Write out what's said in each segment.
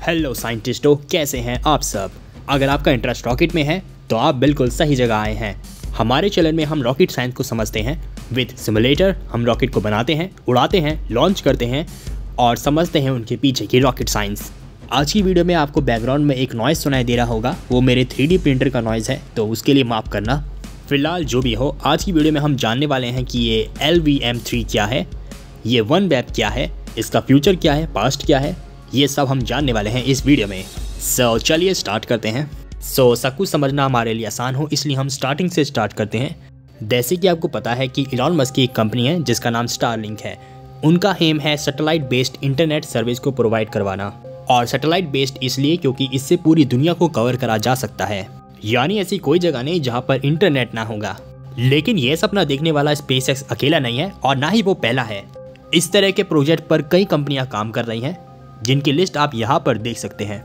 Hello साइंटिस्टों, कैसे हैं आप सब। अगर आपका इंटरेस्ट रॉकेट में है तो आप बिल्कुल सही जगह आए हैं। हमारे चैनल में हम रॉकेट साइंस को समझते हैं विद सिमुलेटर। हम रॉकेट को बनाते हैं, उड़ाते हैं, लॉन्च करते हैं और समझते हैं उनके पीछे की रॉकेट साइंस। आज की वीडियो में आपको बैकग्राउंड में एक नॉइज़ सुनाई दे रहा होगा, वो मेरे 3D प्रिंटर का नॉइज़ है, तो उसके लिए माफ़ करना। फिलहाल जो भी हो, आज की वीडियो में हम जानने वाले हैं कि ये LVM-3 क्या है, ये OneWeb क्या है, इसका फ्यूचर क्या है, पास्ट क्या है, ये सब हम जानने वाले हैं इस वीडियो में। सो चलिए स्टार्ट करते हैं। सब कुछ समझना हमारे लिए आसान हो, इसलिए हम स्टार्टिंग से स्टार्ट करते हैं। जैसे कि आपको पता है कि इलॉन मस्क की एक कंपनी है जिसका नाम स्टारलिंक है। उनका एम है सैटेलाइट बेस्ड इंटरनेट सर्विस को प्रोवाइड करवाना, और सैटेलाइट बेस्ड इसलिए क्योंकि इससे पूरी दुनिया को कवर करा जा सकता है, यानी ऐसी कोई जगह नहीं जहां पर इंटरनेट ना होगा। लेकिन यह सपना देखने वाला स्पेसएक्स अकेला नहीं है और ना ही वो पहला है। इस तरह के प्रोजेक्ट पर कई कंपनियां काम कर रही हैं, जिनकी लिस्ट आप यहाँ पर देख सकते हैं।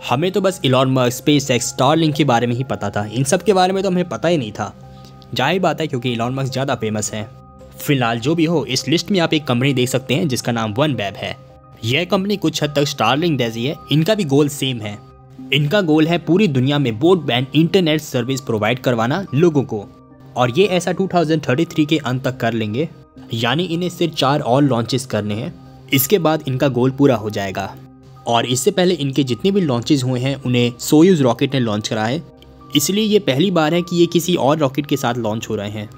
हमें तो बस इलॉन मस्क, स्पेसएक्स, स्टारलिंक के बारे में ही पता था, इन सब के बारे में तो हमें पता ही नहीं था। जाहिर बात है क्योंकि इलॉन मस्क ज़्यादा फेमस है। फिलहाल जो भी हो, इस लिस्ट में आप एक कंपनी देख सकते हैं जिसका नाम OneWeb है। यह कंपनी कुछ हद तक स्टारलिंक जैसी है, इनका भी गोल सेम है। इनका गोल है पूरी दुनिया में ब्रॉडबैंड इंटरनेट सर्विस प्रोवाइड करवाना लोगों को, और ये ऐसा 2033 के अंत तक कर लेंगे, यानी इन्हें सिर्फ 4 और लॉन्चेस करने हैं। इसके बाद इनका गोल पूरा हो जाएगा। और इससे पहले इनके जितने भी लॉन्चेस हुए हैं उन्हें सोयूज रॉकेट ने लॉन्च करा है, इसलिए ये पहली बार है कि ये किसी और रॉकेट के साथ लॉन्च हो रहे हैं,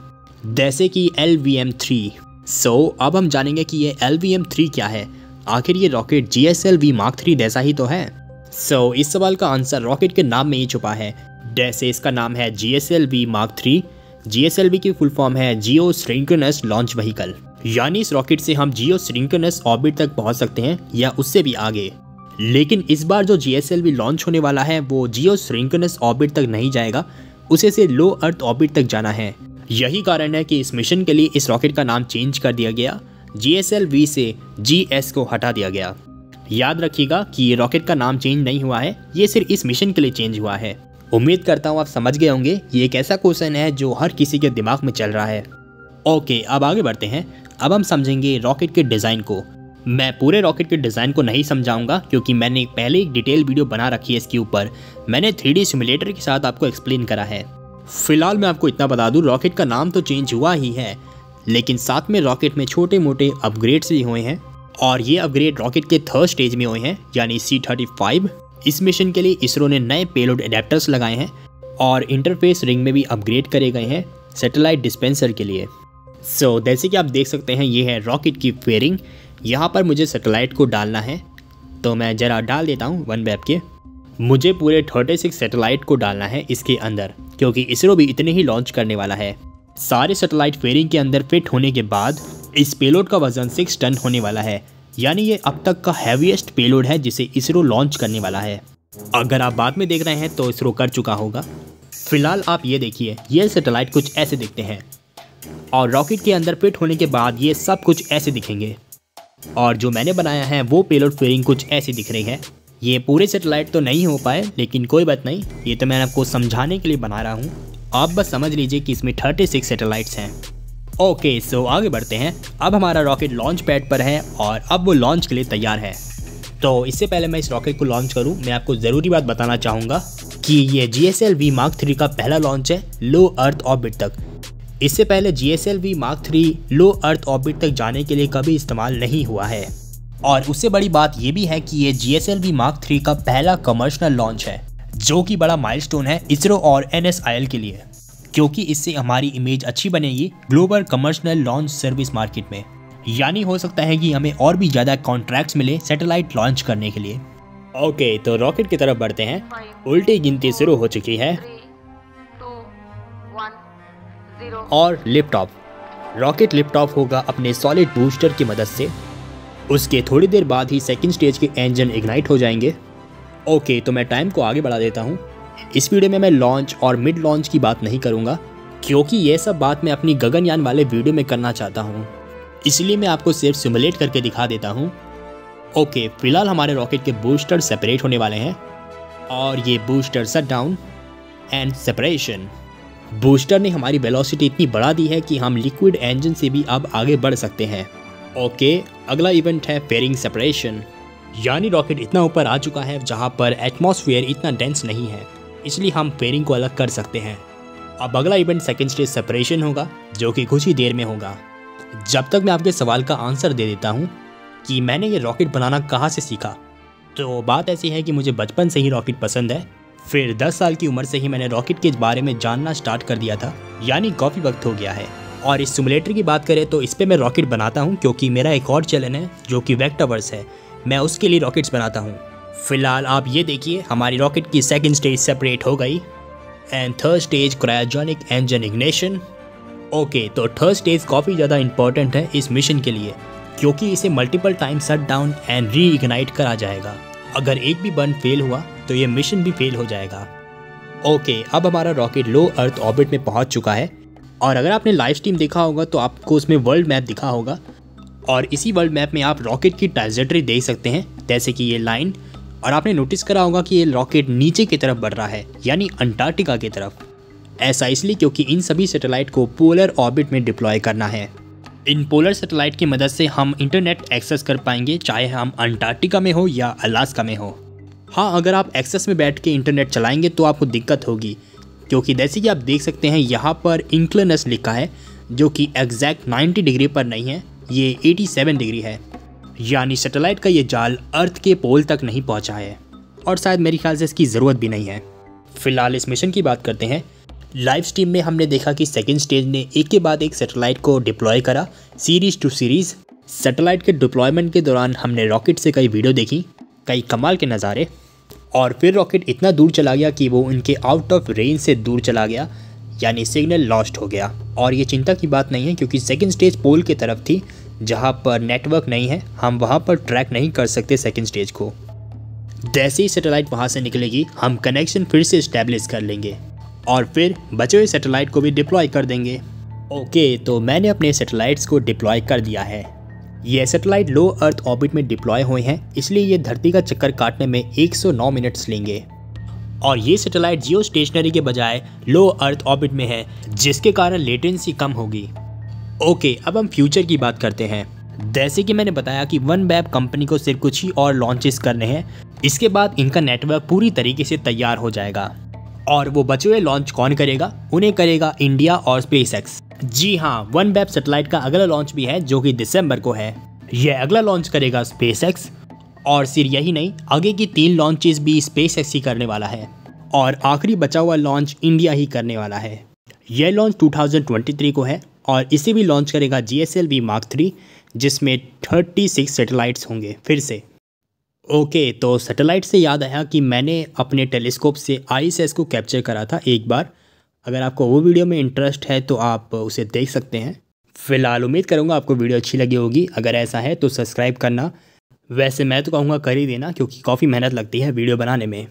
जैसे कि LVM-3। अब हम जानेंगे कि ये LVM-3 क्या है। आखिर ये रॉकेट GSLV Mark 3 जैसा ही तो है। इस सवाल का आंसर रॉकेट के नाम में ही छुपा है। जैसे इसका नाम है GSLV Mark 3। GSLV की फुल फॉर्म है जियो सिंक्रोनस लॉन्च व्हीकल, यानी इस रॉकेट से हम जियो सिंक्रोनस ऑर्बिट तक पहुंच सकते हैं या उससे भी आगे। लेकिन इस बार जो GSLV लॉन्च होने वाला है वो जियो सिंक्रोनस ऑर्बिट तक नहीं जाएगा, उसे से लो अर्थ ऑर्बिट तक जाना है। यही कारण है कि इस मिशन के लिए इस रॉकेट का नाम चेंज कर दिया गया, GSLV से GS को हटा दिया गया। याद रखिएगा कि ये रॉकेट का नाम चेंज नहीं हुआ है, ये सिर्फ इस मिशन के लिए चेंज हुआ है। उम्मीद करता हूँ आप समझ गए होंगे, ये एक ऐसा क्वेश्चन है जो हर किसी के दिमाग में चल रहा है। ओके, अब आगे बढ़ते हैं। अब हम समझेंगे रॉकेट के डिज़ाइन को। मैं पूरे रॉकेट के डिज़ाइन को नहीं समझाऊंगा क्योंकि मैंने पहले एक डिटेल वीडियो बना रखी है इसके ऊपर। मैंने 3D सिमुलेटर के साथ आपको एक्सप्लेन करा है। फिलहाल मैं आपको इतना बता दूं, रॉकेट का नाम तो चेंज हुआ ही है, लेकिन साथ में रॉकेट में छोटे मोटे अपग्रेड्स भी हुए हैं, और ये अपग्रेड रॉकेट के 3rd स्टेज में हुए हैं, यानी C-35। इस मिशन के लिए इसरो ने नए पेलोड एडेप्टर्स लगाए हैं और इंटरफेस रिंग में भी अपग्रेड करे गए हैं सैटेलाइट डिस्पेंसर के लिए। जैसे कि आप देख सकते हैं, ये है रॉकेट की फेयरिंग। यहाँ पर मुझे सैटेलाइट को डालना है, तो मैं ज़रा डाल देता हूँ OneWeb के। मुझे पूरे 36 सैटेलाइट को डालना है इसके अंदर, क्योंकि इसरो भी इतने ही लॉन्च करने वाला है। सारे सैटेलाइट फेयरिंग के अंदर फिट होने के बाद इस पेलोड का वजन 6 टन होने वाला है, यानी ये अब तक का हैवीएस्ट पेलोड है जिसे इसरो लॉन्च करने वाला है। अगर आप बाद में देख रहे हैं तो इसरो कर चुका होगा। फिलहाल आप ये देखिए, ये सैटेलाइट कुछ ऐसे दिखते हैं, और रॉकेट के अंदर फिट होने के बाद ये सब कुछ ऐसे दिखेंगे। और जो मैंने बनाया है वो पेलोड फेयरिंग कुछ ऐसी दिख रही है। ये पूरे सैटेलाइट तो नहीं हो पाए, लेकिन कोई बात नहीं, ये तो मैंने आपको समझाने के लिए बना रहा हूँ। आप बस समझ लीजिए कि इसमें 36 सैटेलाइट्स हैं। ओके, आगे बढ़ते हैं। अब हमारा रॉकेट लॉन्च पैड पर है और अब वो लॉन्च के लिए तैयार है। तो इससे पहले मैं इस रॉकेट को लॉन्च करूँ, मैं आपको ज़रूरी बात बताना चाहूँगा कि ये GSLV Mark 3 का पहला लॉन्च है लो अर्थ ऑर्बिट तक। इससे पहले GSLV Mark 3 लो अर्थ ऑर्बिट तक जाने के लिए कभी इस्तेमाल नहीं हुआ है। और उससे बड़ी बात यह भी है कि ये GSLV Mark 3 का पहला कमर्शियल लॉन्च है, जो कि बड़ा माइलस्टोन है इसरो और NSIL के लिए, क्योंकि इससे हमारी इमेज अच्छी बनेगी global commercial launch service market में। यानी हो सकता है कि हमें और भी ज़्यादा कॉन्ट्रैक्ट्स मिले सैटेलाइट लॉन्च करने के लिए। ओके, तो रॉकेट की तरफ बढ़ते हैं। उल्टी गिनती शुरू हो चुकी है और lift off. Rocket lift off होगा अपने सॉलिड बूस्टर की मदद से। उसके थोड़ी देर बाद ही सेकंड स्टेज के इंजन इग्नाइट हो जाएंगे। ओके, तो मैं टाइम को आगे बढ़ा देता हूँ। इस वीडियो में मैं लॉन्च और मिड लॉन्च की बात नहीं करूँगा, क्योंकि ये सब बात मैं अपनी गगनयान वाले वीडियो में करना चाहता हूँ, इसलिए मैं आपको सिर्फ सिमुलेट करके दिखा देता हूँ। ओके, फिलहाल हमारे रॉकेट के बूस्टर सेपरेट होने वाले हैं, और ये booster shut down and separation. Booster ने हमारी वेलोसिटी इतनी बढ़ा दी है कि हम लिक्विड इंजन से भी अब आगे बढ़ सकते हैं। ओके, अगला इवेंट है फेयरिंग सेपरेशन। यानी रॉकेट इतना ऊपर आ चुका है जहाँ पर एटमॉस्फेयर इतना डेंस नहीं है, इसलिए हम फेयरिंग को अलग कर सकते हैं। अब अगला इवेंट सेकेंड स्टेज सेपरेशन होगा, जो कि कुछ ही देर में होगा। जब तक मैं आपके सवाल का आंसर दे देता हूँ कि मैंने ये रॉकेट बनाना कहाँ से सीखा, तो बात ऐसी है कि मुझे बचपन से ही रॉकेट पसंद है। फिर 10 साल की उम्र से ही मैंने रॉकेट के बारे में जानना स्टार्ट कर दिया था, यानी काफ़ी वक्त हो गया है। और इस सिमुलेटर की बात करें तो इस पर मैं रॉकेट बनाता हूँ, क्योंकि मेरा एक और चैनल है जो कि वेक्टरवर्स है, मैं उसके लिए रॉकेट्स बनाता हूँ। फिलहाल आप ये देखिए, हमारी रॉकेट की सेकंड स्टेज सेपरेट हो गई and third stage cryogenic engine ignition. Okay, तो थर्ड स्टेज काफ़ी ज़्यादा इंपॉर्टेंट है इस मिशन के लिए, क्योंकि इसे multiple time shut down and re ignite करा जाएगा। अगर एक भी बर्न फेल हुआ तो ये मिशन भी फेल हो जाएगा। ओके, अब हमारा रॉकेट लो अर्थ ऑर्बिट में पहुंच चुका है, और अगर आपने लाइव स्ट्रीम देखा होगा तो आपको उसमें वर्ल्ड मैप दिखा होगा, और इसी वर्ल्ड मैप में आप रॉकेट की ट्राजेक्टरी देख सकते हैं, जैसे कि ये लाइन। और आपने नोटिस करा होगा कि ये रॉकेट नीचे की तरफ बढ़ रहा है, यानी अंटार्कटिका की तरफ। ऐसा इसलिए क्योंकि इन सभी सैटेलाइट को पोलर ऑर्बिट में डिप्लॉय करना है। इन पोलर सैटेलाइट की मदद से हम इंटरनेट एक्सेस कर पाएंगे, चाहे हम अंटार्कटिका में हो या अलास्का में हो। हाँ, अगर आप एक्सेस में बैठ के इंटरनेट चलाएंगे तो आपको दिक्कत होगी, क्योंकि जैसे कि आप देख सकते हैं यहाँ पर इंक्लिनस लिखा है, जो कि एग्जैक्ट 90 डिग्री पर नहीं है, ये 87 डिग्री है। यानी सैटेलाइट का ये जाल अर्थ के पोल तक नहीं पहुँचा है, और शायद मेरे ख्याल से इसकी ज़रूरत भी नहीं है। फिलहाल इस मिशन की बात करते हैं। लाइव स्ट्रीम में हमने देखा कि सेकेंड स्टेज ने एक के बाद एक सैटेलाइट को डिप्लॉय करा, सीरीज टू सीरीज। सैटेलाइट के डिप्लॉयमेंट के दौरान हमने रॉकेट से कई वीडियो देखी, कई कमाल के नज़ारे, और फिर रॉकेट इतना दूर चला गया कि वो उनके आउट ऑफ रेंज से दूर चला गया, यानी सिग्नल लॉस्ट हो गया। और ये चिंता की बात नहीं है, क्योंकि सेकेंड स्टेज पोल की तरफ थी, जहाँ पर नेटवर्क नहीं है, हम वहाँ पर ट्रैक नहीं कर सकते सेकेंड स्टेज को। जैसे ही सैटेलाइट वहाँ से निकलेगी, हम कनेक्शन फिर से इस्टेब्लिश कर लेंगे, और फिर बचे हुए सैटेलाइट को भी डिप्लॉय कर देंगे। ओके, तो मैंने अपने सैटेलाइट्स को डिप्लॉय कर दिया है। ये सैटेलाइट लो अर्थ ऑर्बिट में डिप्लॉय हुए हैं, इसलिए ये धरती का चक्कर काटने में 109 मिनट्स लेंगे। और ये सैटेलाइट जियो स्टेशनरी के बजाय लो अर्थ ऑर्बिट में है, जिसके कारण लेटेंसी कम होगी। ओके, अब हम फ्यूचर की बात करते हैं। जैसे कि मैंने बताया कि OneWeb कंपनी को सिर्फ कुछ ही और लॉन्चेस करने हैं, इसके बाद इनका नेटवर्क पूरी तरीके से तैयार हो जाएगा। और वो बचे हुए लॉन्च कौन करेगा? उन्हें करेगा इंडिया और SpaceX। जी हाँ, OneWeb सैटेलाइट का अगला लॉन्च भी है, जो कि दिसंबर को है। यह अगला लॉन्च करेगा SpaceX, और सिर्फ यही नहीं, आगे की 3 लॉन्चेस भी SpaceX ही करने वाला है, और आखिरी बचा हुआ लॉन्च इंडिया ही करने वाला है। यह लॉन्च 2023 को है, और इसे भी लॉन्च करेगा GSLV Mark 3, जिसमें 36 सैटेलाइट्स होंगे फिर से। ओके, तो सैटेलाइट से याद आया कि मैंने अपने टेलीस्कोप से ISS को कैप्चर करा था एक बार। अगर आपको वो वीडियो में इंटरेस्ट है तो आप उसे देख सकते हैं। फिलहाल उम्मीद करूँगा आपको वीडियो अच्छी लगी होगी। अगर ऐसा है तो सब्सक्राइब करना, वैसे मैं तो कहूँगा कर ही देना, क्योंकि काफ़ी मेहनत लगती है वीडियो बनाने में।